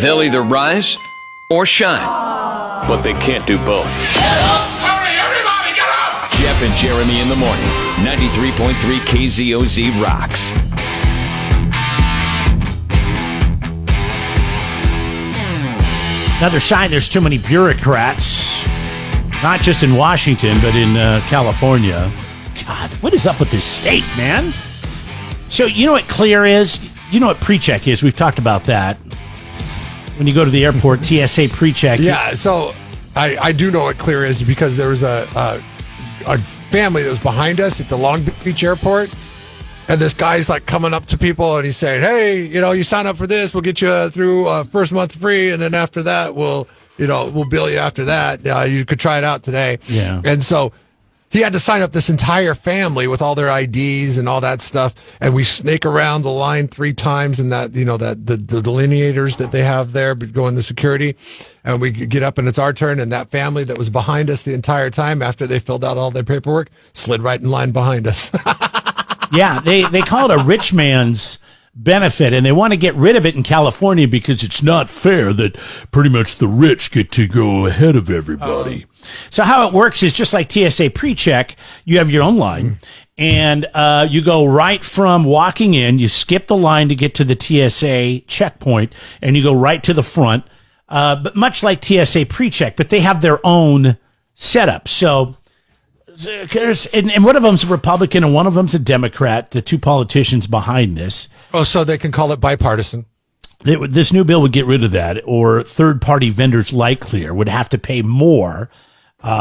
They'll either rise or shine, but they can't do both. Hurry, everybody, get up! Jeff and Jeremy in the morning. 93.3 KZOZ rocks. Another sign there's too many bureaucrats, not just in Washington, but in California. God, what is up with this state, man? So you know what Clear is? You know what PreCheck is? We've talked about that. When you go to the airport, TSA PreCheck. Yeah, so I do know what Clear is because there was a family that was behind us at the Long Beach airport. And this guy's like coming up to people and he's saying, hey, you sign up for this, we'll get you through first month free. And then after that, we'll bill you after that. You could try it out today. Yeah. And so he had to sign up this entire family with all their IDs and all that stuff. And we snake around the line 3 times and that, the delineators that they have there going to security. And we get up and it's our turn. And that family that was behind us the entire time after they filled out all their paperwork slid right in line behind us. Yeah, they call it a rich man's benefit, and they want to get rid of it in California because it's not fair that pretty much the rich get to go ahead of everybody. So how it works is just like TSA PreCheck, you have your own line, and you go right from walking in, you skip the line to get to the TSA checkpoint, and you go right to the front, but much like TSA PreCheck, but they have their own setup. So... And one of them's a Republican and one of them's a Democrat, the 2 politicians behind this. Oh, so they can call it bipartisan. This new bill would get rid of that, or third-party vendors like Clear would have to pay more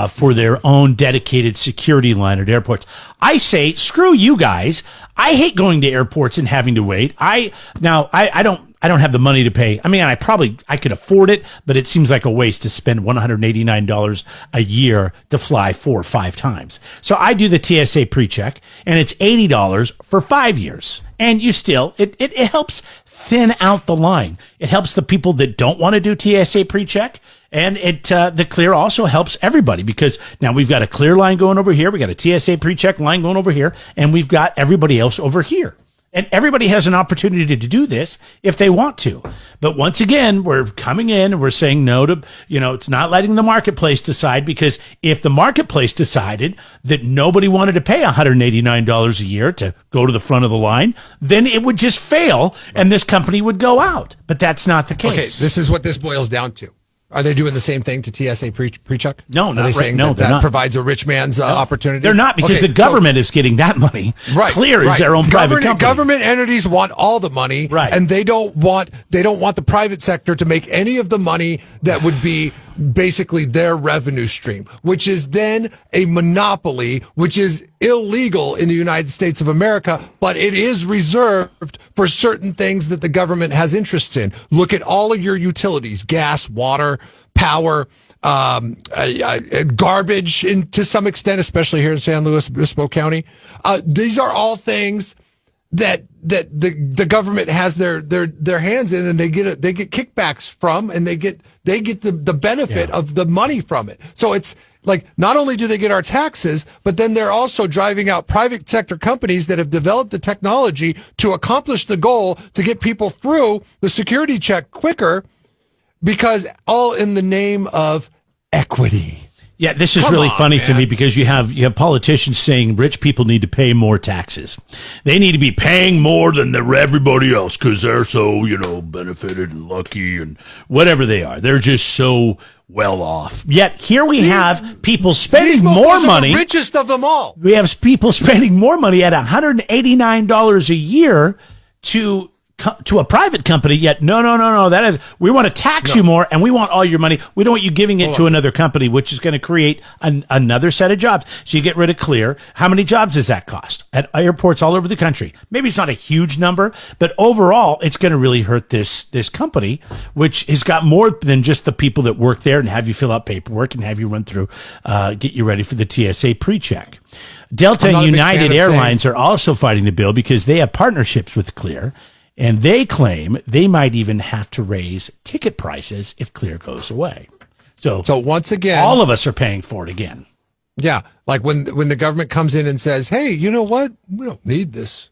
for their own dedicated security line at airports. I say, screw you guys. I hate going to airports and having to wait. I don't have the money to pay. I mean, I could afford it, but it seems like a waste to spend $189 a year to fly 4 or 5 times. So I do the TSA PreCheck, and it's $80 for 5 years. And it helps thin out the line. It helps the people that don't want to do TSA PreCheck. And the Clear also helps everybody because now we've got a Clear line going over here. We got a TSA PreCheck line going over here, and we've got everybody else over here. And everybody has an opportunity to do this if they want to. But once again, we're coming in and we're saying no to, it's not letting the marketplace decide, because if the marketplace decided that nobody wanted to pay $189 a year to go to the front of the line, then it would just fail and this company would go out. But that's not the case. Okay, this is what this boils down to. Are they doing the same thing to TSA PreCheck? No, not Are they saying that provides a rich man's opportunity? They're not, because the government is getting that money. Right, Clear is their own private company. Government entities want all the money, right, and they don't want the private sector to make any of the money that would be basically their revenue stream, which is then a monopoly, which is illegal in the United States of America, but it is reserved for certain things that the government has interests in. Look at all of your utilities: gas, water, power, garbage, to some extent, especially here in San Luis Obispo County. These are all things that the government has their hands in, and they get kickbacks from, and they get the benefit of the money from it. So it's like, not only do they get our taxes, but then they're also driving out private sector companies that have developed the technology to accomplish the goal to get people through the security check quicker, because all in the name of equity. Yeah, this is really funny to me, because you have politicians saying rich people need to pay more taxes. They need to be paying more than everybody else because they're so, benefited and lucky and whatever they are. They're just so well off. Yet here we have people spending more money. The richest of them all. We have people spending more money at $189 a year to a private company, yet no, that is, we want to tax you more, and we want all your money. We don't want you giving it to another company, which is going to create another set of jobs. So you get rid of Clear. How many jobs does that cost at airports all over the country? Maybe it's not a huge number, but overall, it's going to really hurt this company, which has got more than just the people that work there and have you fill out paperwork and have you run through, get you ready for the TSA PreCheck. Delta and United Airlines are also fighting the bill because they have partnerships with Clear. And they claim they might even have to raise ticket prices if Clear goes away. So once again, all of us are paying for it again. Yeah, like when the government comes in and says, "Hey, you know what? We don't need this.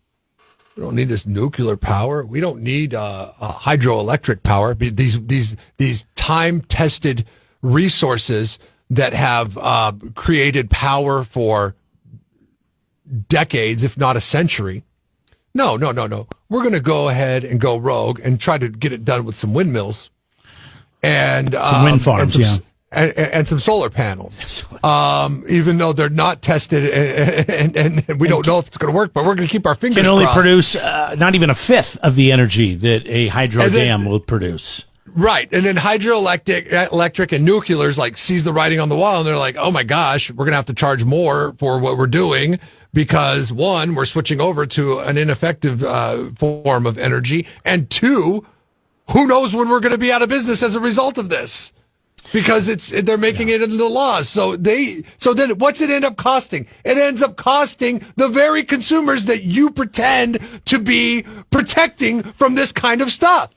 We don't need this nuclear power. We don't need hydroelectric power. These time-tested resources that have created power for decades, if not a century. No. We're going to go ahead and go rogue and try to get it done with some windmills and some wind farms, and some solar panels. Even though they're not tested and we don't know if it's going to work, but we're going to keep our fingers crossed. Can only produce not even a fifth of the energy that a hydro dam will produce. Right. And then hydroelectric and nuclear's like sees the writing on the wall and they're like, oh my gosh, we're going to have to charge more for what we're doing because one, we're switching over to an ineffective form of energy. And two, who knows when we're going to be out of business as a result of this? Because they're making it into the laws. So then what's it end up costing? It ends up costing the very consumers that you pretend to be protecting from this kind of stuff.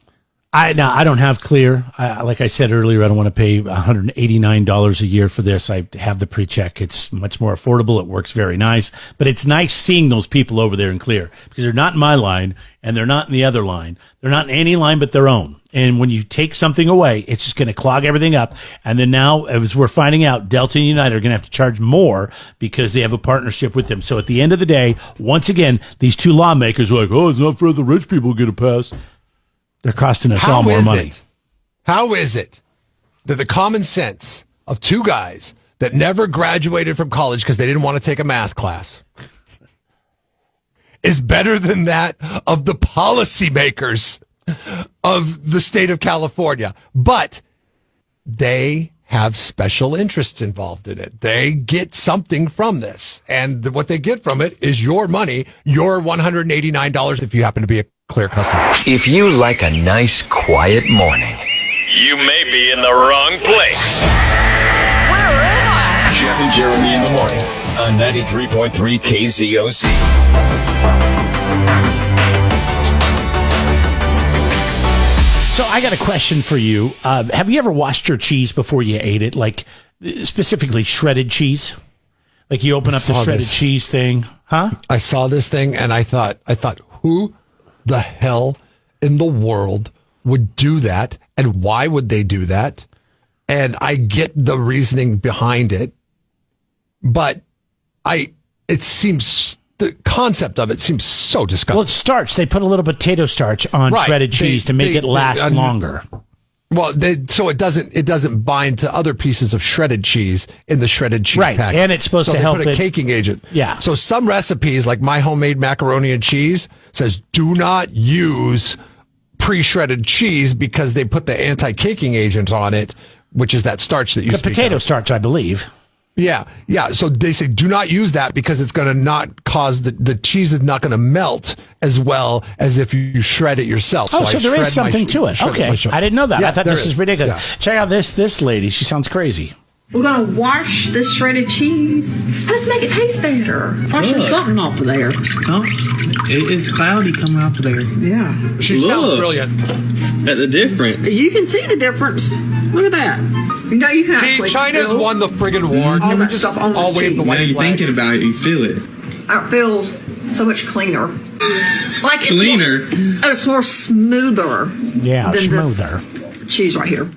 I don't have Clear. Like I said earlier, I don't want to pay $189 a year for this. I have the pre-check. It's much more affordable. It works very nice. But it's nice seeing those people over there in Clear because they're not in my line and they're not in the other line. They're not in any line but their own. And when you take something away, it's just going to clog everything up. And then now, as we're finding out, Delta and United are going to have to charge more because they have a partnership with them. So at the end of the day, once again, these two lawmakers are like, oh, it's not for the rich people to get a pass. They're costing us all more money. How is it that the common sense of two guys that never graduated from college because they didn't want to take a math class is better than that of the policymakers of the state of California? But they have special interests involved in it. They get something from this. And what they get from it is your money, your $189 if you happen to be a Clear customer. If you like a nice, quiet morning, you may be in the wrong place. Where am I? Jeff and Jeremy in the morning on 93.3 KZOZ. So I got a question for you. Have you ever washed your cheese before you ate it? Like specifically shredded cheese? Like you open up the shredded cheese thing, huh? I saw this thing and I thought, who the hell in the world would do that? And why would they do that? And I get the reasoning behind it, but it seems, the concept of it seems so disgusting. Well, it's starch. They put a little potato starch on shredded cheese to make it last longer. Well, so it doesn't bind to other pieces of shredded cheese in the shredded cheese pack. And it's supposed to help put a caking agent. Yeah. So some recipes, like my homemade macaroni and cheese, says do not use pre-shredded cheese because they put the anti-caking agent on it, which is that starch that you. It's a potato starch, I believe. Yeah. So they say do not use that because it's going to not cause the cheese is not going to melt as well as if you shred it yourself. Oh, so there is something to it. Okay. I didn't know that. Yeah, I thought this was ridiculous. Yeah. Check out this lady. She sounds crazy. We're going to wash the shredded cheese. It's supposed to make it taste better. Washing something off of there. Oh, it's cloudy coming off of there. Yeah. She sounds brilliant. At the difference. You can see the difference. Look at that. You know you can see, China's won the friggin' war. All that stuff on the wave the white now you're flag. thinking about it, you feel it. It feels so much cleaner. Like it's cleaner? It's more smoother. Yeah, than smoother. This cheese right here.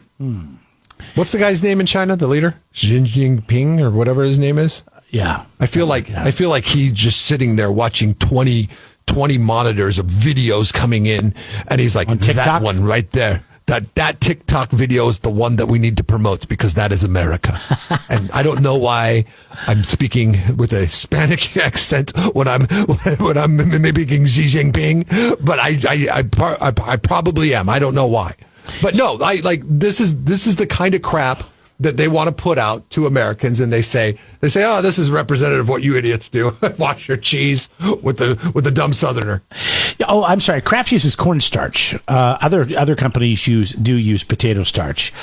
What's the guy's name in China? The leader, Xi Jinping, or whatever his name is. Yeah, I feel like he's just sitting there watching 20 monitors of videos coming in, and he's like, that one right there. That TikTok video is the one that we need to promote because that is America. And I don't know why I'm speaking with a Hispanic accent when I'm mimicking Xi Jinping, but I probably am. I don't know why. But no, this is the kind of crap that they want to put out to Americans, and they say, oh, this is representative of what you idiots do. Wash your cheese with the dumb Southerner. Oh, I'm sorry. Kraft uses cornstarch. Other companies use potato starch.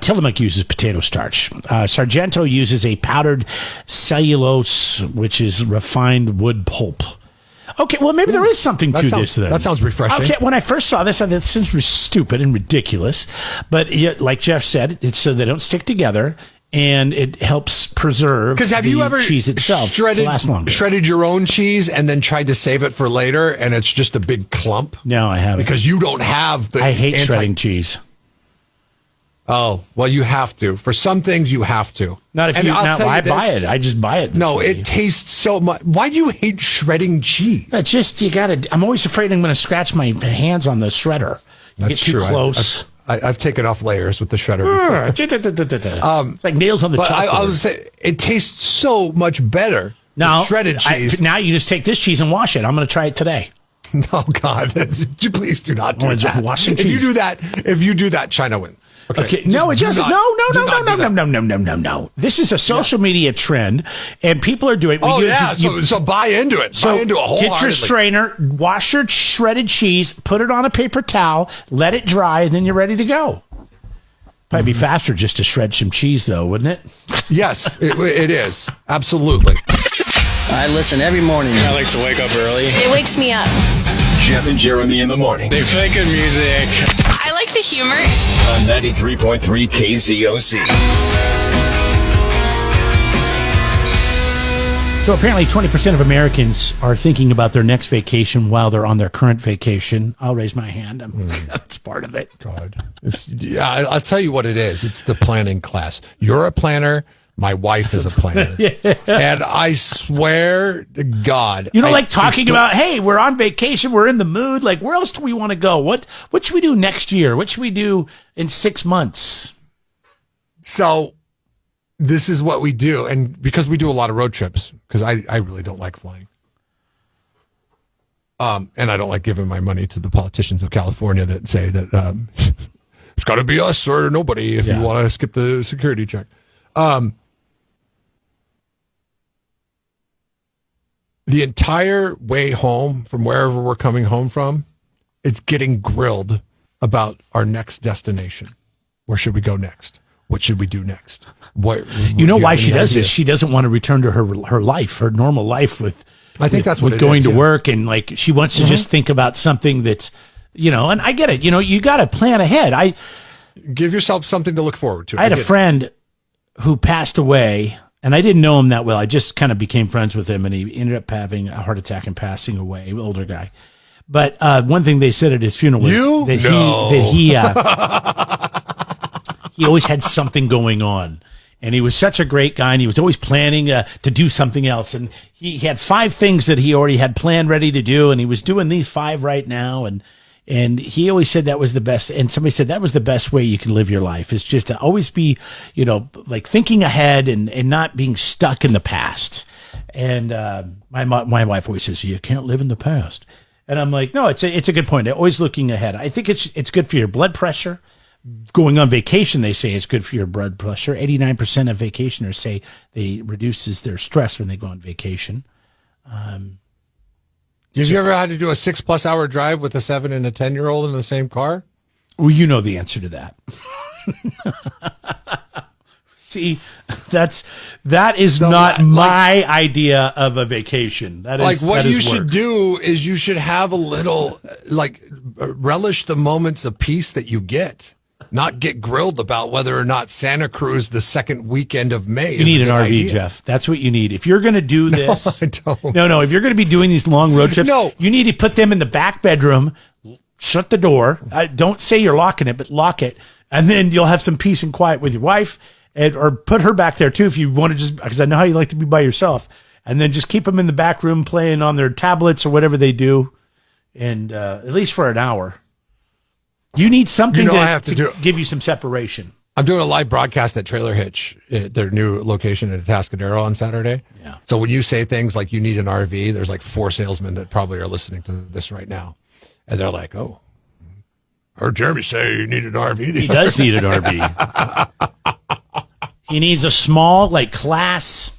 Tillamook uses potato starch. Sargento uses a powdered cellulose, which is refined wood pulp. Okay, well, maybe there is something to this then. That sounds refreshing. Okay, when I first saw this, I thought this seems stupid and ridiculous. But like Jeff said, it's so they don't stick together. and it helps preserve Because have the you ever cheese itself to last longer. shredded your own cheese and then tried to save it for later, and it's just a big clump? No, I haven't. Because you don't have the. I hate shredding cheese. Oh, well, you have to. For some things, you have to. Not if And you. I'll Not, tell you I this. buy it. I just buy it. No, it tastes so much. Why do you hate shredding cheese? It's just you gotta. I'm always afraid I'm going to scratch my hands on the shredder. You That's get too true. close. I've taken off layers with the shredder. before. It's like nails on the But chalkboard. I was say it tastes so much better. Now, with shredded cheese. now you just take this cheese and wash it. I'm going to try it today. Oh God! Please do not do Oh, just that. washing If you cheese. do that, China wins. Okay. No, it Do doesn't. not- do not do that. No. This is a social media trend, and people are doing. Oh yeah, so buy into it. So buy into it get your wholeheartedly. strainer, wash your shredded cheese, put it on a paper towel, let it dry, and then you're ready to go. Probably be faster just to shred some cheese, though, wouldn't it? Yes, it is absolutely. I listen every morning. I like to wake up early. It wakes me up. Jeff and Jeremy in the morning They play good music. I like the humor. on 93.3 KZOC. So apparently 20% of Americans are thinking about their next vacation while they're on their current vacation. I'll raise my hand. That's part of it. God, I'll tell you what it is. It's the planning class. You're a planner. My wife is a planner, and I swear to God, You know, like talking about, hey, we're on vacation, we're in the mood. Like, where else do we want to go? What should we do next year? What should we do in 6 months? So this is what we do, and because we do a lot of road trips, because I really don't like flying, and I don't like giving my money to the politicians of California that say that it's got to be us or nobody if you want to skip the security check. The entire way home from wherever we're coming home from, it's getting grilled about our next destination. Where should we go next? What should we do next? You know why have she any does idea? this? She doesn't want to return to her life, her normal life with. I think that's what with it going is, to yeah. work, and like she wants to just think about something that's, and I get it. You got to plan ahead. Give yourself something to look forward to. I had a get it. friend who passed away, and I didn't know him that well. I just kind of became friends with him, and he ended up having a heart attack and passing away, older guy. But one thing they said at his funeral was he always had something going on. And he was such a great guy, and he was always planning to do something else. And he had 5 things that he already had planned ready to do, and he was doing these 5 right now. And he always said that was the best. And somebody said that was the best way you can live your life, is just to always be, like thinking ahead and not being stuck in the past. And my wife always says, you can't live in the past. And I'm like, no, it's a good point. Always looking ahead. I think it's good for your blood pressure. Going on vacation, they say it's good for your blood pressure. 89% of vacationers say they reduces their stress when they go on vacation. Have you ever had to do a 6+ hour drive with a 7 and a 10-year-old in the same car? Well, you know the answer to that. See, that is not my idea of a vacation. That is Like what that is you should work. do is you should have a little, relish the moments of peace that you get. Not get grilled about whether or not Santa Cruz the second weekend of May. You need an RV, Jeff. That's what you need. If you're going to do this, I don't. No. If you're going to be doing these long road trips, No. you need to put them in the back bedroom. Shut the door. Don't say you're locking it, but lock it, and then you'll have some peace and quiet with your wife, or put her back there too if you want to. Just because I know how you like to be by yourself, and then just keep them in the back room playing on their tablets or whatever they do, and at least for an hour. You need something I have to give you some separation. I'm doing a live broadcast at Trailer Hitch, at their new location at Atascadero on Saturday. Yeah. So when you say things like you need an RV, there's like 4 salesmen that probably are listening to this right now. And they're like, oh, I heard Jeremy say you need an RV. He does need an RV. He needs a small, like class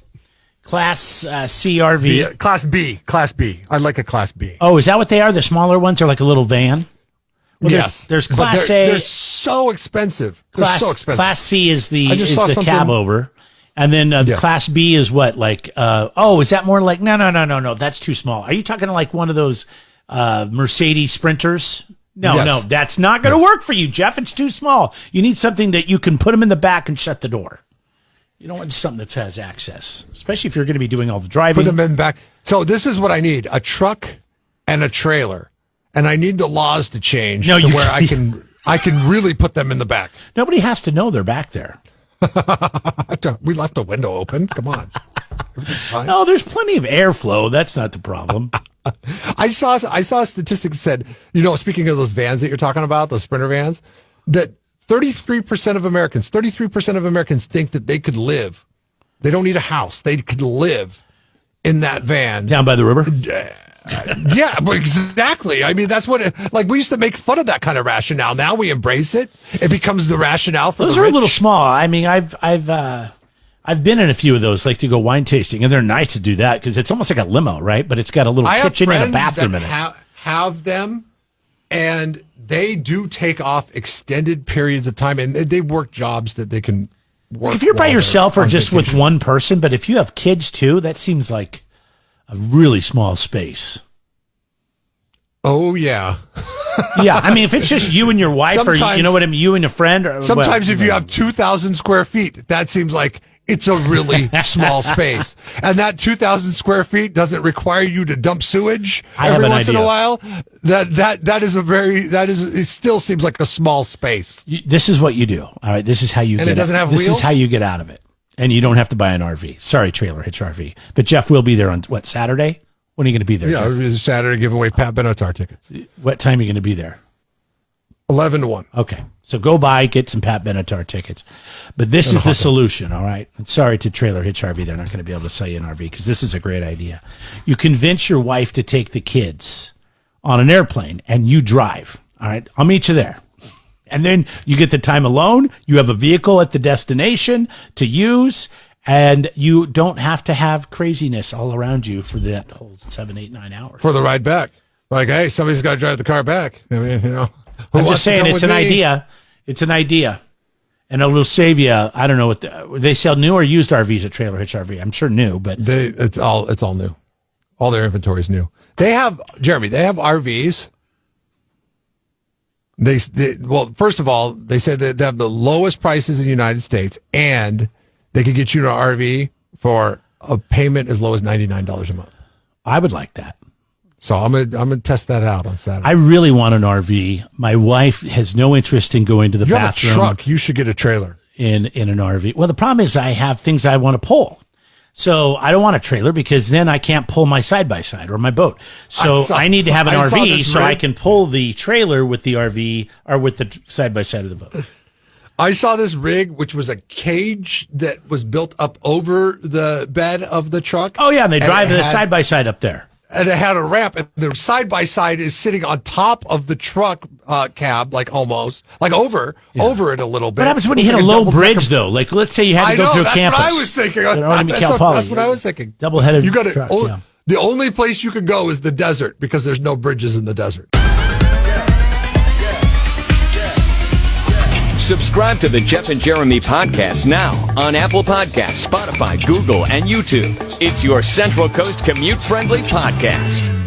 C RV. Class B. I'd like a Class B. Oh, is that what they are? The smaller ones are like a little van? Well, yes. There's But Class they're, A. They're so expensive. They're Class, so expensive. Class C is the I just saw cab something- over. And then Yes. Class B is what? Like, is that more like, no. That's too small. Are you talking like one of those Mercedes Sprinters? No, Yes. that's not going to work for you, Jeff. It's too small. You need something that you can put them in the back and shut the door. You don't want something that has access, especially if you're going to be doing all the driving. Put them in back. So this is what I need: a truck and a trailer, and I need the laws to change to where I can really put them in the back. Nobody has to know they're back there. We left a window open. Come on. Everything's fine. No, there's plenty of airflow. That's not the problem. I saw a statistic that said, speaking of those vans that you're talking about, those Sprinter vans, that 33% of Americans think that they could live. They don't need a house. They could live in that van. Down by the river? Yeah, exactly. I mean, that's what we used to make fun of that kind of rationale. Now we embrace it. It becomes the rationale for those the are rich. a little small. I mean, I've been in a few of those, like to go wine tasting, and they're nice to do that because it's almost like a limo, right? But it's got a little kitchen and a bathroom in it. Have them, and they do take off extended periods of time, and they work jobs that they can work. If you're by yourself or just with one person, but if you have kids too, that seems like a really small space. Oh yeah. Yeah, I mean, if it's just you and your wife, or you know what I mean, you and a friend. Sometimes if you have 2,000 square feet, that seems like it's a really small space, and that 2,000 square feet doesn't require you to dump sewage every once in a while. It still seems like a small space. This is what you do. All right, this is how you. And it doesn't have wheels? This is how you get out of it, and you don't have to buy an RV. Sorry, Trailer Hitch RV, but Jeff will be there on Saturday. When are you going to be there? Yeah, Jeff? it's Saturday, give away Pat Benatar tickets. What time are you going to be there? 11 to 1. Okay. So go by, get some Pat Benatar tickets. But this is the solution, all right? And sorry to Trailer Hitch RV. They're not going to be able to sell you an RV because this is a great idea. You convince your wife to take the kids on an airplane and you drive, all right? I'll meet you there. And then you get the time alone. You have a vehicle at the destination to use. And you don't have to have craziness all around you for that whole 7, 8, 9 hours. For the ride back. Like, hey, somebody's got to drive the car back. I mean, I'm just saying it's an idea. It's an idea. And it'll save you, I don't know what they sell new or used RVs at Trailer Hitch RV. I'm sure new, but it's all new. All their inventory is new. They have RVs. Well, first of all, they said that they have the lowest prices in the United States, and they could get you an RV for a payment as low as $99 a month. I would like that. So I'm gonna test that out on Saturday. I really want an RV. My wife has no interest in going to the bathroom. You have a truck. You should get a trailer in an RV. Well, the problem is I have things I want to pull. So I don't want a trailer because then I can't pull my side-by-side or my boat. So I need to have an RV so I can pull the trailer with the RV or with the side-by-side of the boat. I saw this rig, which was a cage that was built up over the bed of the truck. Oh, yeah, and they drive the side-by-side up there. And it had a ramp, and the side-by-side is sitting on top of the truck cab, like almost, like over it a little bit. What happens when you hit a low bridge, though? Like, let's say you had to go through a campus. That's what I was thinking. That's what I was thinking. Double-headed truck, The only place you could go is the desert because there's no bridges in the desert. Subscribe to the Jeff and Jeremy podcast now on Apple Podcasts, Spotify, Google, and YouTube. It's your Central Coast commute-friendly podcast.